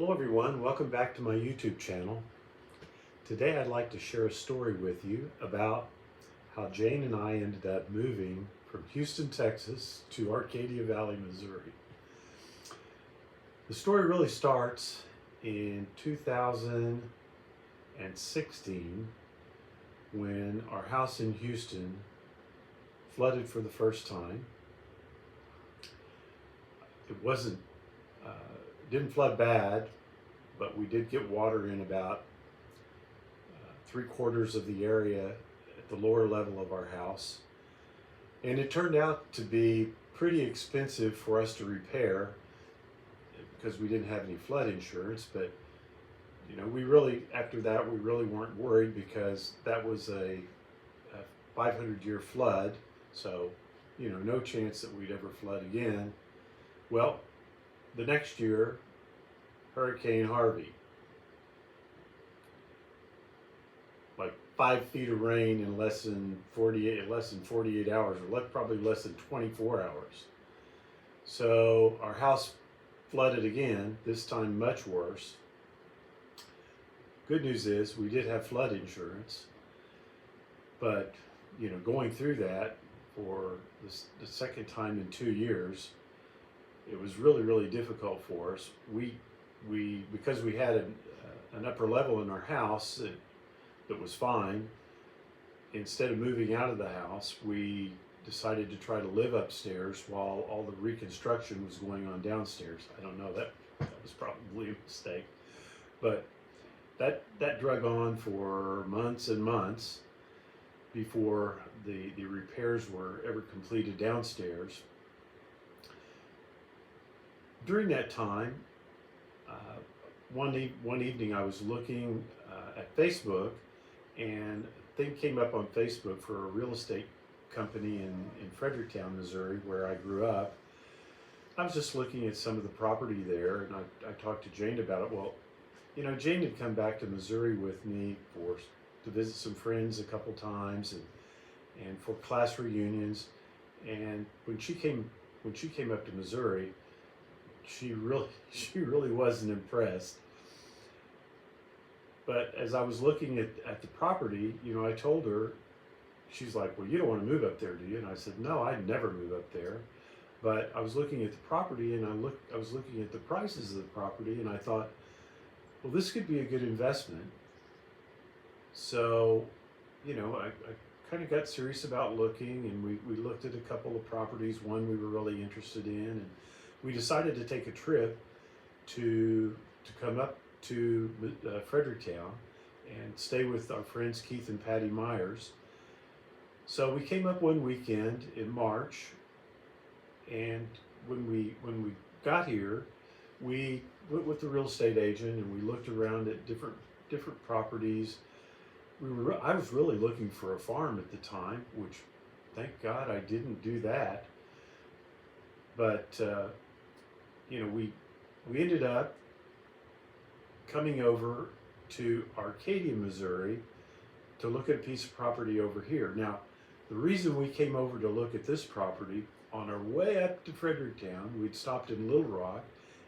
Hello everyone, welcome back to my YouTube channel. Today I'd like to share a story with you about how Jane and I ended up moving from Houston, Texas to Arcadia Valley, Missouri. The story really starts in 2016 when our house in Houston flooded for the first time. It didn't flood bad, but we did get water in about 3/4 of the area at the lower level of our house. And it turned out to be pretty expensive for us to repair because we didn't have any flood insurance. But after that, we really weren't worried because that was a 500-year flood. So, no chance that we'd ever flood again. Well, the next year, Hurricane Harvey, like 5 feet of rain in less than 48 hours, or probably less than 24 hours. So our house flooded again, this time much worse. Good news is we did have flood insurance, but going through that for the second time in 2 years, it was really, really difficult for us. Because we had an upper level in our house that was fine, instead of moving out of the house, we decided to try to live upstairs while all the reconstruction was going on downstairs. I don't know, that was probably a mistake. But that drug on for months and months before the repairs were ever completed downstairs. During that time, one evening I was looking at Facebook, and a thing came up on Facebook for a real estate company in Fredericktown, Missouri, where I grew up. I was just looking at some of the property there, and I talked to Jane about it. Well, Jane had come back to Missouri with me to visit some friends a couple times and for class reunions. And when she came up to Missouri, she really wasn't impressed. But as I was looking at the property, I told her, she's like, "Well, you don't want to move up there, do you?" And I said, "No, I'd never move up there." But I was looking at the property, and I was looking at the prices of the property, and I thought, well, this could be a good investment. So, I kind of got serious about looking, and we looked at a couple of properties, one we were really interested in, and we decided to take a trip to come up to Fredericktown and stay with our friends Keith and Patty Myers. So we came up one weekend in March, and when we got here, we went with the real estate agent and we looked around at different properties. I was really looking for a farm at the time, which thank God I didn't do that. But we ended up coming over to Arcadia, Missouri to look at a piece of property over here. Now, the reason we came over to look at this property, on our way up to Fredericktown, we'd stopped in Little Rock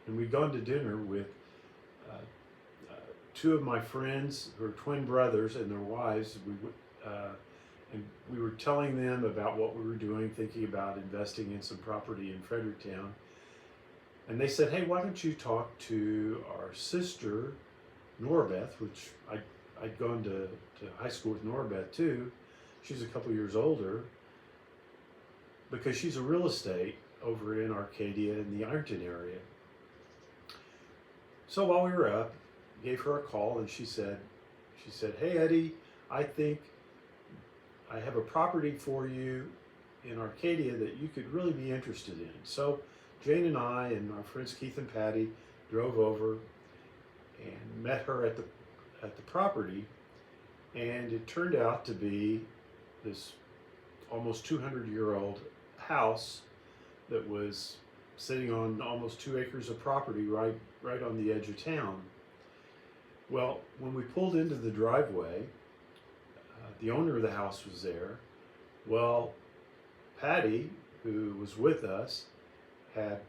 and we'd gone to dinner with two of my friends who are twin brothers and their wives. And we were telling them about what we were doing, thinking about investing in some property in Fredericktown. And they said, "Hey, why don't you talk to our sister, Norbeth," which I'd gone to high school with Norbeth too. She's a couple years older, because she's a real estate over in Arcadia in the Ironton area. So while we were up, gave her a call, and she said, "Hey Eddie, I think I have a property for you in Arcadia that you could really be interested in." So Jane and I and our friends Keith and Patty drove over and met her at the property, and it turned out to be this almost 200-year-old house that was sitting on almost 2 acres of property right on the edge of town. Well, when we pulled into the driveway, the owner of the house was there. Well, Patty, who was with us, had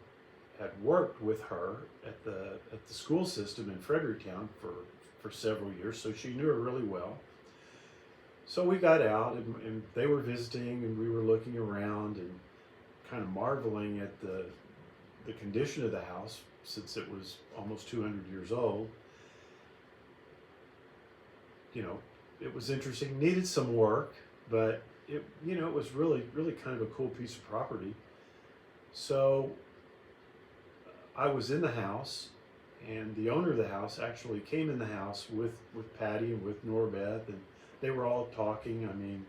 worked with her at the the school system in Fredericktown for several years, so she knew her really well. So we got out, and they were visiting, and we were looking around and kind of marveling at the condition of the house, since it was almost 200 years old. You know, it was interesting, needed some work, but it was really kind of a cool piece of property. So I was in the house, and the owner of the house actually came in the house with Patty and with Norbeth, and they were all talking. I mean,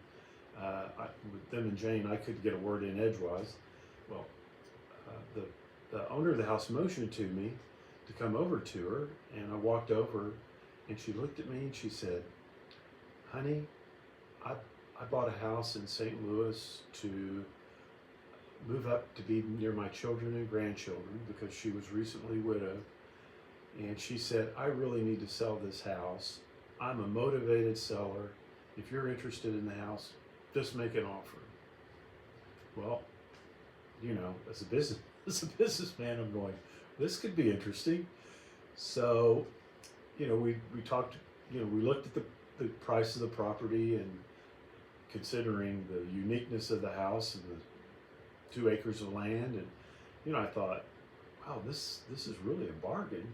with them and Jane, I couldn't get a word in edgewise. Well, the owner of the house motioned to me to come over to her, and I walked over, and she looked at me and she said, "Honey, I bought a house in St. Louis to move up to be near my children and grandchildren," because she was recently widowed. And she said, "I really need to sell this house. I'm a motivated seller. If you're interested in the house, just make an offer." Well, as a businessman, I'm going, this could be interesting. So, we talked, we looked at the price of the property, and considering the uniqueness of the house and the 2 acres of land, and I thought, wow, this is really a bargain.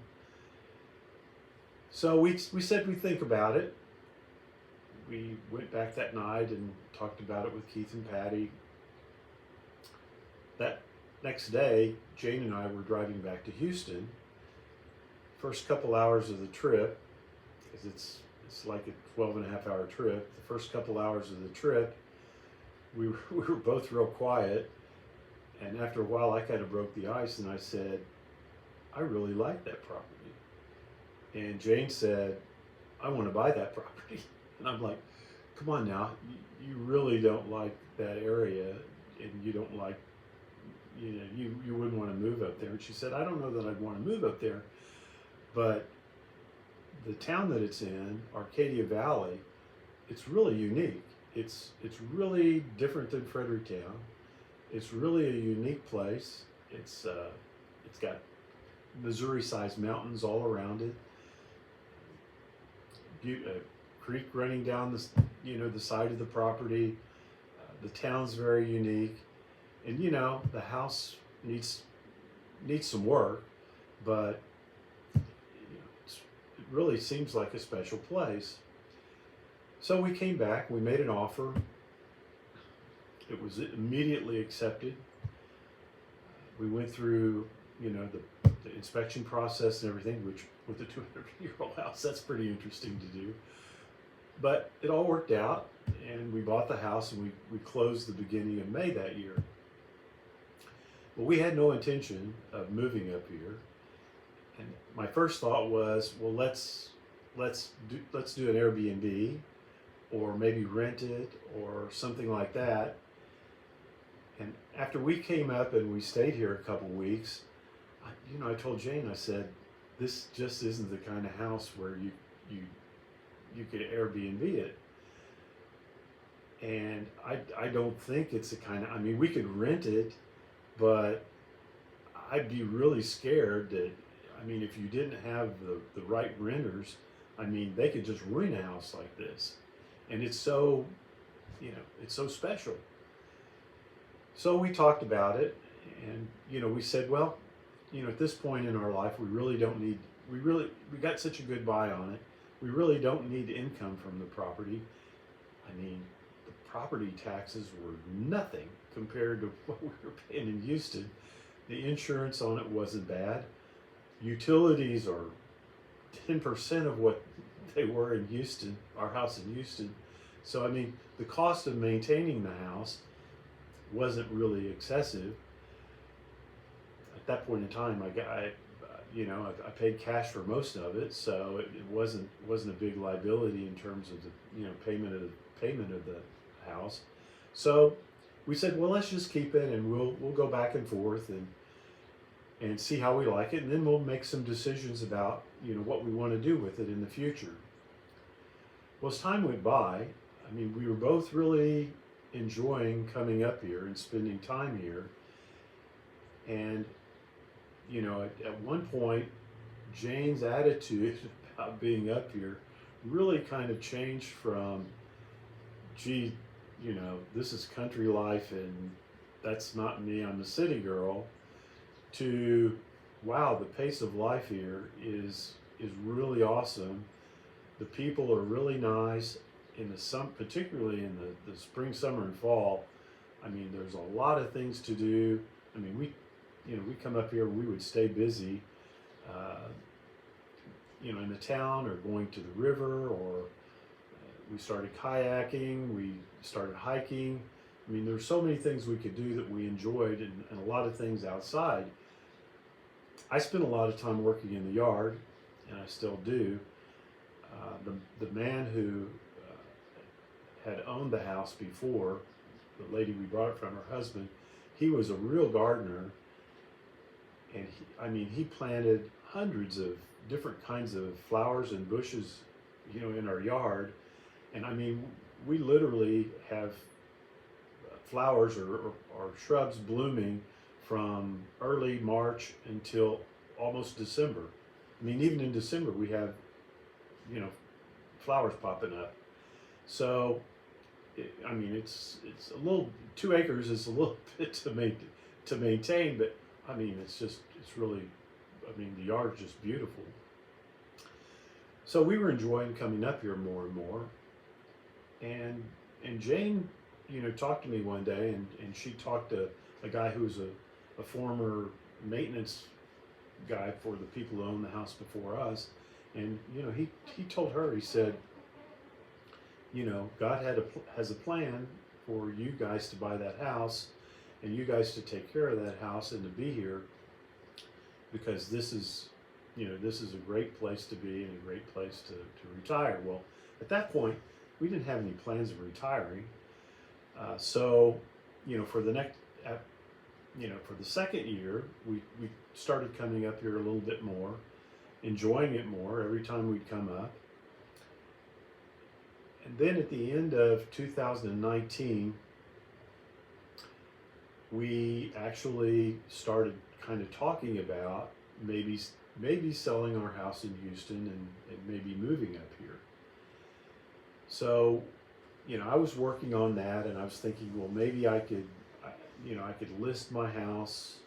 So we said we'd think about it. We went back that night and talked about it with Keith and Patty. That next day, Jane and I were driving back to Houston. First couple hours of the trip, because it's like a 12.5-hour trip. The first couple hours of the trip, we were both real quiet. And after a while, I kind of broke the ice, and I said, "I really like that property." And Jane said, "I want to buy that property." And I'm like, come on now, you really don't like that area, and you don't like, you wouldn't want to move up there. And she said, "I don't know that I'd want to move up there, but the town that it's in, Arcadia Valley, it's really unique. It's really different than Fredericktown. It's really a unique place. It's got Missouri-sized mountains all around it. A creek running down the side of the property. The town's very unique, and the house needs some work, but it really seems like a special place. So we came back. We made an offer. It was immediately accepted. We went through, the inspection process and everything, which with a 200-year-old house, that's pretty interesting to do. But it all worked out, and we bought the house, and we closed the beginning of May that year. But we had no intention of moving up here. And my first thought was, well, let's do an Airbnb, or maybe rent it, or something like that. And after we came up and we stayed here a couple weeks, I told Jane, I said, this just isn't the kind of house where you could Airbnb it. And I don't think it's the kind of, we could rent it, but I'd be really scared that, if you didn't have the right renters, they could just ruin a house like this. And it's so, it's so special. So we talked about it, and, we said, well, at this point in our life, we got such a good buy on it. We really don't need income from the property. The property taxes were nothing compared to what we were paying in Houston. The insurance on it wasn't bad. Utilities are 10% of what they were in Houston, our house in Houston. So, the cost of maintaining the house wasn't really excessive. At that point in time, I paid cash for most of it, so it wasn't a big liability in terms of the payment of the house. So we said, well, let's just keep it, and we'll go back and forth and see how we like it, and then we'll make some decisions about what we want to do with it in the future. Well, as time went by, we were both really enjoying coming up here and spending time here. And at one point, Jane's attitude about being up here really kind of changed from, gee, this is country life and that's not me, I'm a city girl, to, wow, the pace of life here is really awesome. The people are really nice in particularly in the spring, summer, and fall. I mean, there's a lot of things to do. I mean, we come up here, we would stay busy, uh, in the town or going to the river, or we started kayaking, we started hiking. I mean, there's so many things we could do that we enjoyed, and a lot of things outside. I spent a lot of time working in the yard, and I still do. The man who had owned the house before, the lady we bought it from, her husband, he was a real gardener, and he planted hundreds of different kinds of flowers and bushes, in our yard. And I mean, we literally have flowers or shrubs blooming from early March until almost December. I mean, even in December we have, flowers popping up. So, it's a little, 2 acres is a little bit to maintain, but I mean, it's really, the yard's just beautiful. So we were enjoying coming up here more and more, and Jane, talked to me one day, and she talked to a guy who was a former maintenance guy for the people who owned the house before us, and he told her, he said, God has a plan for you guys to buy that house, and you guys to take care of that house and to be here, because this is a great place to be and a great place to retire. Well, at that point, we didn't have any plans of retiring. So, for the next, for the second year, we started coming up here a little bit more, enjoying it more every time we'd come up. And then at the end of 2019, we actually started kind of talking about maybe selling our house in Houston and maybe moving up here. So, I was working on that, and I was thinking, well, maybe I could list my house,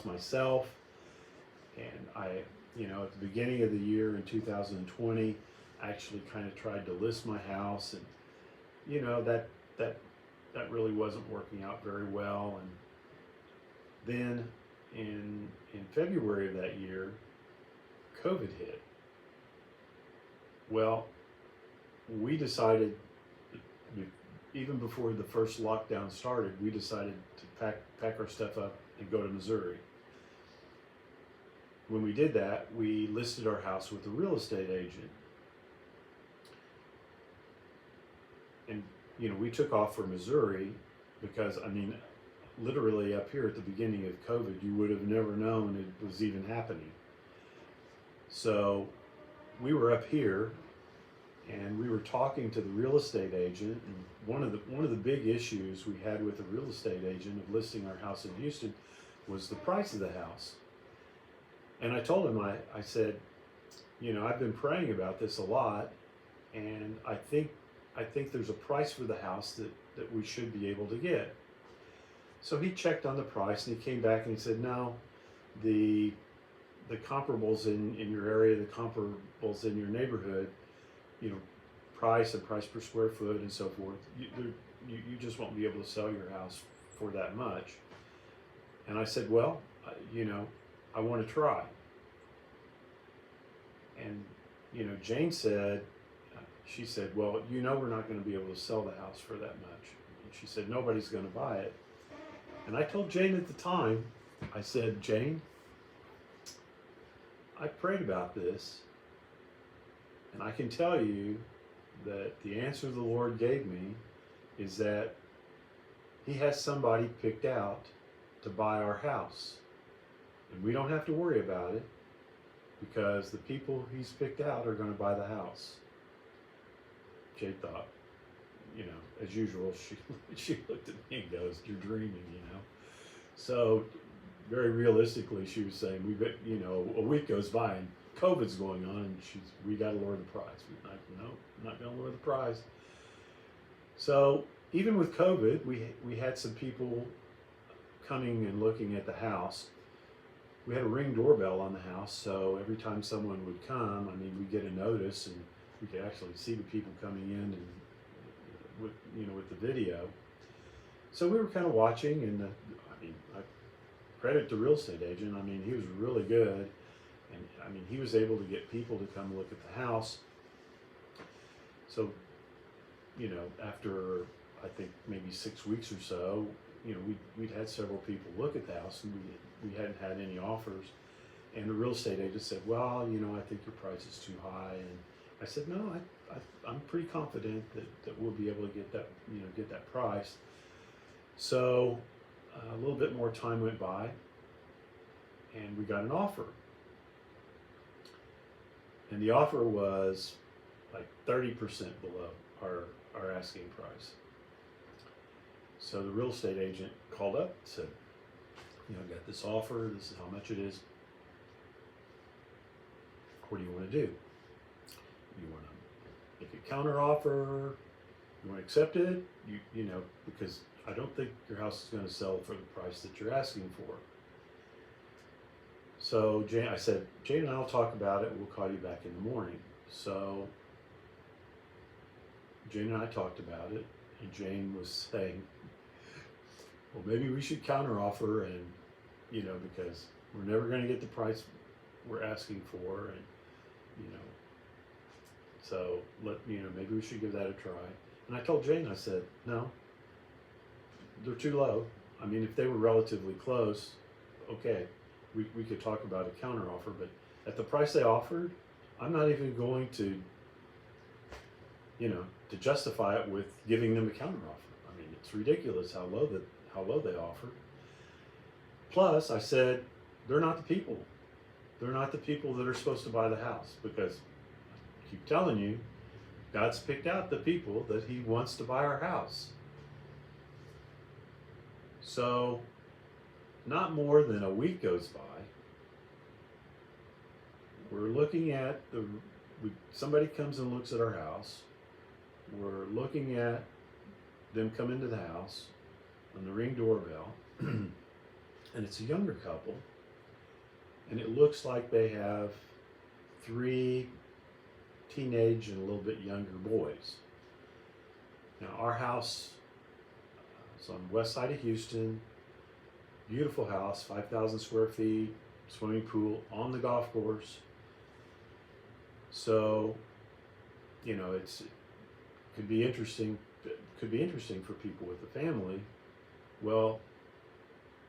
myself. And at the beginning of the year in 2020, I actually kind of tried to list my house, and that really wasn't working out very well. And then in February of that year, COVID hit. Well, we decided, even before the first lockdown started, we decided to pack our stuff up and go to Missouri. When we did that, we listed our house with a real estate agent. And, we took off for Missouri because, literally up here at the beginning of COVID, you would have never known it was even happening. So we were up here, and we were talking to the real estate agent, and one of the big issues we had with the real estate agent of listing our house in Houston was the price of the house. And I told him, I said, I've been praying about this a lot, and I think there's a price for the house that we should be able to get. So he checked on the price, and he came back and he said, no, the comparables in your area, the comparables in your neighborhood, price and price per square foot and so forth, you just won't be able to sell your house for that much. And I said, well, I want to try. And, Jane said, well, we're not going to be able to sell the house for that much. And she said, nobody's going to buy it. And I told Jane at the time, I said, Jane, I prayed about this, and I can tell you that the answer the Lord gave me is that He has somebody picked out to buy our house. And we don't have to worry about it, because the people He's picked out are going to buy the house. Jade thought, as usual, she looked at me and goes, you're dreaming, So very realistically, she was saying, a week goes by and COVID's going on, and we got to lower the price. We're like, no, I'm not going to lower the price. So even with COVID, we had some people coming and looking at the house. We had a Ring doorbell on the house, so every time someone would come, we'd get a notice, and we could actually see the people coming in, and with the video. So we were kind of watching, and I credit the real estate agent. He was really good, and he was able to get people to come look at the house. So, after I think maybe 6 weeks or so, we'd had several people look at the house, and we hadn't had any offers. And the real estate agent said, well, I think your price is too high. And I said, no, I'm pretty confident that we'll be able to get that price. So a little bit more time went by, and we got an offer. And the offer was like 30% below our asking price. So the real estate agent called up and said, I got this offer, this is how much it is. What do you want to do? You want to make a counter offer? You want to accept it? Because I don't think your house is going to sell for the price that you're asking for. So I said, Jane and I will talk about it. We'll call you back in the morning. So Jane and I talked about it, and Jane was saying, well, maybe we should counter offer, and because we're never going to get the price we're asking for, and so maybe we should give that a try. And I told Jane, I said, no, they're too low. If they were relatively close, okay, we could talk about a counter offer, but at the price they offered, I'm not even going to justify it with giving them a counter offer. It's ridiculous how low they offered. Plus, I said, they're not the people. They're not the people that are supposed to buy the house, because I keep telling you, God's picked out the people that He wants to buy our house. So, not more than a week goes by, we're looking at somebody comes and looks at our house. We're looking at them come into the house on the Ring doorbell, and it's a younger couple, and it looks like they have 3 teenage and a little bit younger boys. Now, our house is on the west side of Houston. Beautiful house, 5,000 square feet, swimming pool on the golf course. So, it could be interesting. Could be interesting for people with a family. Well,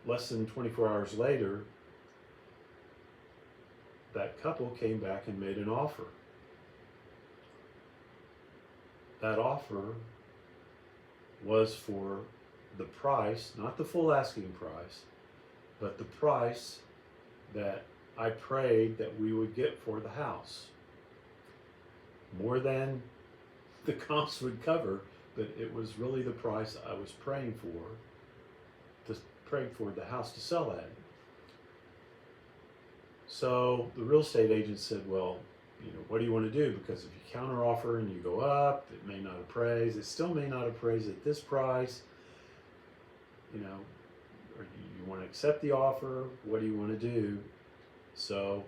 less than 24 hours later, that couple came back and made an offer. That offer was for the price, not the full asking price, but the price that I prayed that we would get for the house. More than the comps would cover, but it was really the price I was praying for the house to sell at. So the real estate agent said, well, what do you want to do? Because if you counter offer and you go up, it may not appraise. It still may not appraise at this price. Or you want to accept the offer? What do you want to do? So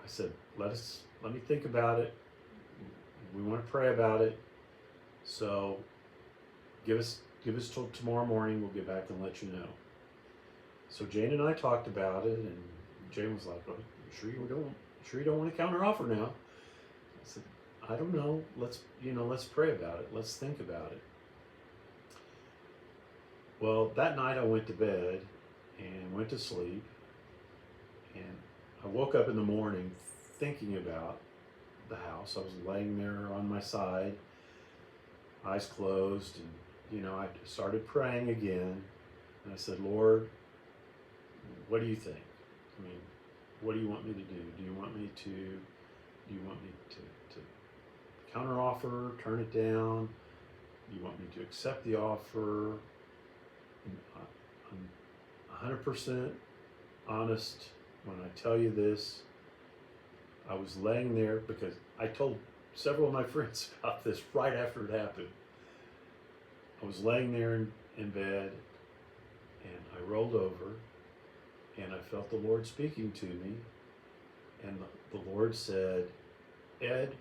I said, let me think about it. We want to pray about it. So give us till tomorrow morning. We'll get back and let you know. So Jane and I talked about it, and Jane was like, "Oh, sure you don't want to counter offer now?" I said, "I don't know. Let's pray about it. Let's think about it." Well, that night I went to bed and went to sleep, and I woke up in the morning thinking about the house. I was laying there on my side, eyes closed, and I started praying again, and I said, Lord, what do you think? What do you want me to do? Do you want me to counter offer, turn it down? Do you want me to accept the offer? I'm 100% honest when I tell you this. I was laying there because I told several of my friends about this right after it happened. I was laying there in bed, and I rolled over, and I felt the Lord speaking to me, and the Lord said, Ed,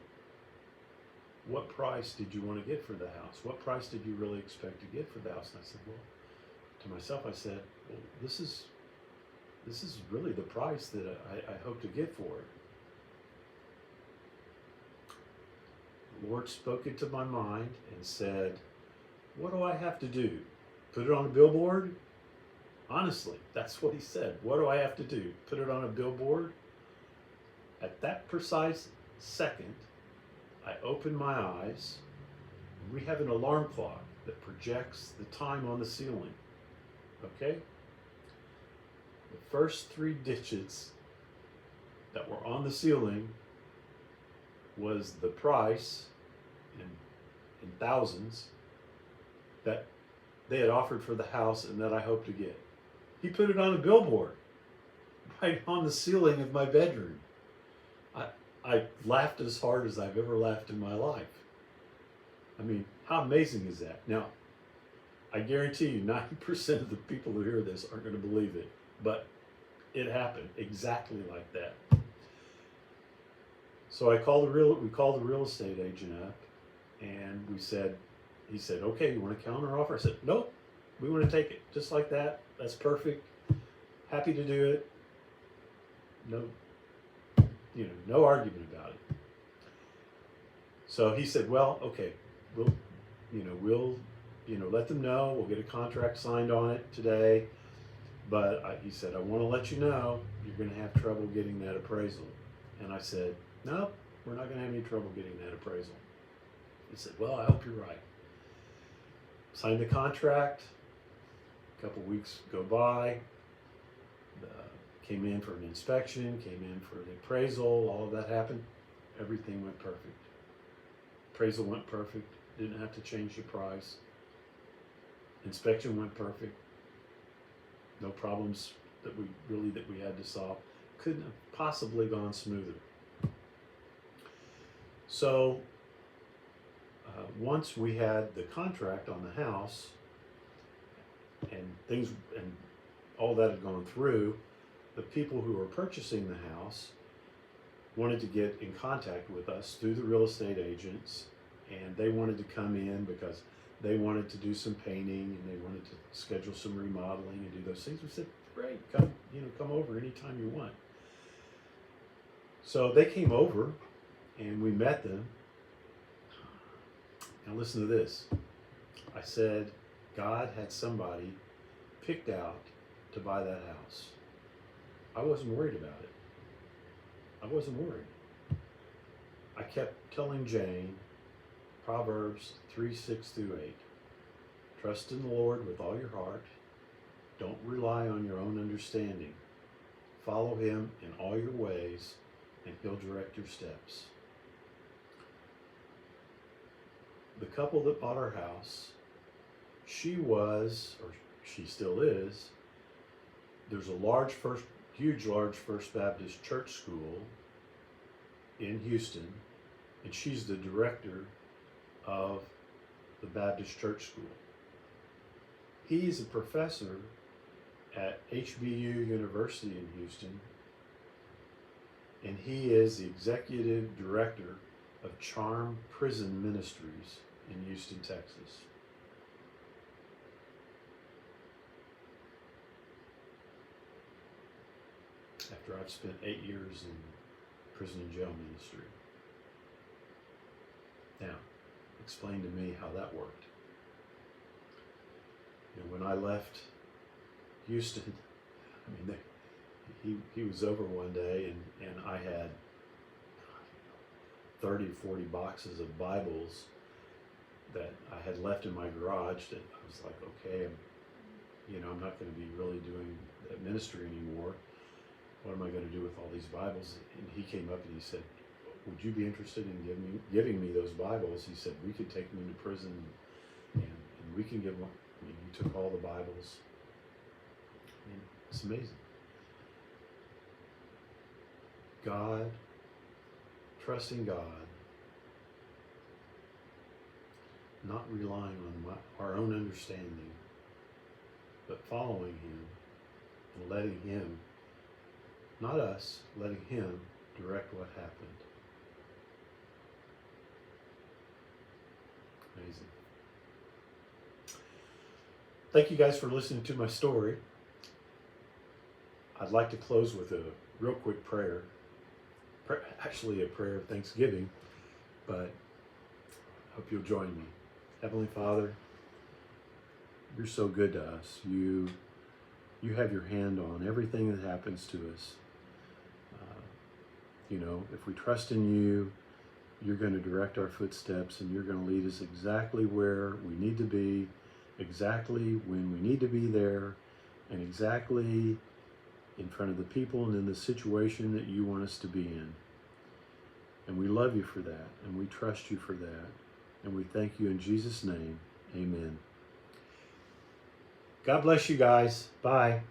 what price did you want to get for the house? What price did you really expect to get for the house? And I said, well, to myself, I said, well, this is really the price that I hope to get for it. The Lord spoke into my mind and said, what do I have to do? Put it on a billboard? Honestly, that's what he said. What do I have to do? Put it on a billboard? At that precise second, I opened my eyes. We have an alarm clock that projects the time on the ceiling. Okay? The first 3 digits that were on the ceiling was the price in thousands that they had offered for the house and that I hoped to get. He put it on a billboard right on the ceiling of my bedroom. I laughed as hard as I've ever laughed in my life. I mean, how amazing is that? Now, I guarantee you 90% of the people who hear this aren't going to believe it, but it happened exactly like that. So we called the real estate agent up, and he said, okay, you want a counter offer? I said, nope, we want to take it just like that. That's perfect. Happy to do it. No argument about it. So he said, well, okay, we'll let them know. We'll get a contract signed on it today. But he said, I want to let you know you're going to have trouble getting that appraisal. And I said, no, we're not going to have any trouble getting that appraisal. He said, well, I hope you're right. Signed the contract. A couple weeks go by. Came in for an inspection, came in for the appraisal, all of that happened. Everything went perfect. Appraisal went perfect, didn't have to change the price. Inspection went perfect. No problems that we had to solve. Couldn't have possibly gone smoother. So once we had the contract on the house and all that had gone through, the people who were purchasing the house wanted to get in contact with us through the real estate agents, and they wanted to come in because they wanted to do some painting and they wanted to schedule some remodeling and do those things. We said, great, come over anytime you want. So they came over and we met them. Now listen to this. I said, God had somebody picked out to buy that house. I wasn't worried about it. I wasn't worried. I kept telling Jane, Proverbs 3:6-8. Trust in the Lord with all your heart. Don't rely on your own understanding. Follow him in all your ways, and he'll direct your steps. The couple that bought our house, she still is, there's a huge First Baptist church school in Houston, and she's the director of the Baptist church school. He's a professor at HBU University in Houston, and he is the executive director of Charm Prison Ministries in Houston, Texas. After I've spent 8 years in prison and jail ministry. Now, explain to me how that worked. When I left Houston, he was over one day and I had 30, 40 boxes of Bibles that I had left in my garage that I was like, okay, I'm not going to be really doing that ministry anymore. What am I going to do with all these Bibles? And he came up and he said, would you be interested in giving me those Bibles? He said, we could take them into prison and we can give them. He took all the Bibles. And it's amazing. God, trusting God, not relying on our own understanding, but following Him and letting Him, not us, letting Him direct what happened. Amazing. Thank you guys for listening to my story. I'd like to close with a real quick prayer. Actually, a prayer of thanksgiving, but I hope you'll join me. Heavenly Father, you're so good to us. You have your hand on everything that happens to us. If we trust in you, you're going to direct our footsteps and you're going to lead us exactly where we need to be, exactly when we need to be there, and exactly in front of the people and in the situation that you want us to be in. And we love you for that, and we trust you for that, and we thank you in Jesus' name. Amen. God bless you guys. Bye.